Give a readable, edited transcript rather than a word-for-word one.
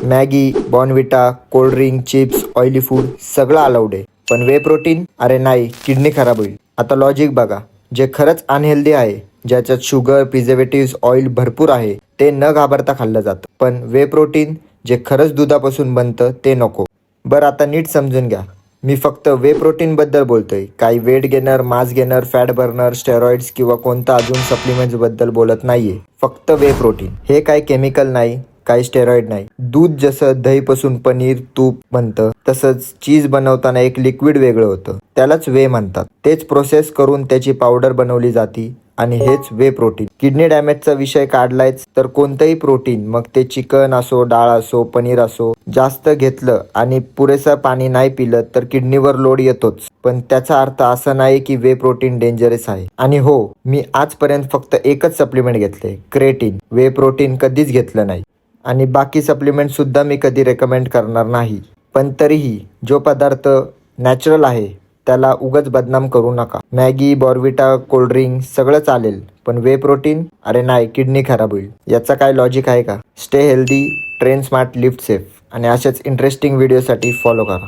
Maggi, Bournvita, cold drink, chips, oily food सगळं allowed आहे. पण वे प्रोटीन, अरे नाही, किडनी खराब होईल. आता लॉजिक बघा, जे खरंच अनहेल्दी आहे, ज्याच्यात शुगर, प्रिझर्वेटिव्ह, ऑइल भरपूर आहे, ते न घाबरता खाल्लं जातं. पण वे प्रोटीन, जे खरंच दुधापासून बनतं, ते नको. बरं, आता नीट समजून घ्या. मी फक्त वे प्रोटीन बद्दल बोलतोय. काही weight gainer, mass gainer, fat burner, steroids किंवा कोणता अजून सप्लिमेंट्स बद्दल बोलत नाहीये. फक्त वे प्रोटीन. हे काही केमिकल नाही, काही स्टेरॉइड नाही. दूध जसं दहीपासून पनीर, तूप बनतं, तसंच चीज बनवताना एक लिक्विड वेगळं होतं, त्यालाच वे म्हणतात. तेच प्रोसेस करून त्याची पावडर बनवली जाते आणि हेच वे प्रोटीन. किडनी डॅमेजचा विषय काढलायच तर कोणतंही प्रोटीन, मग ते चिकन असो, डाळ असो, पनीर असो, जास्त घेतलं आणि पुरेसं पाणी नाही पिलं तर किडनीवर लोड येतोच. पण त्याचा अर्थ असा नाही की वे प्रोटीन डेंजरस आहे. आणि हो, मी आजपर्यंत फक्त एकच सप्लिमेंट घेतले, क्रेटीन. वे प्रोटीन कधीच घेतलं नाही आणि बाकी सप्लिमेंट सुद्धा मी कधी रेकमेंड करणार नाही. पण तरीही जो पदार्थ नॅचरल आहे त्याला उगाच बदनाम करू नका. मॅगी, बॉर्नव्हिटा, कोल्ड्रिंक सगळं चालेल, पण वे प्रोटीन, अरे नाही, किडनी खराब होईल. याचा काय लॉजिक आहे का? Stay healthy, train smart, lift safe आणि अशाच इंटरेस्टिंग व्हिडिओसाठी फॉलो करा.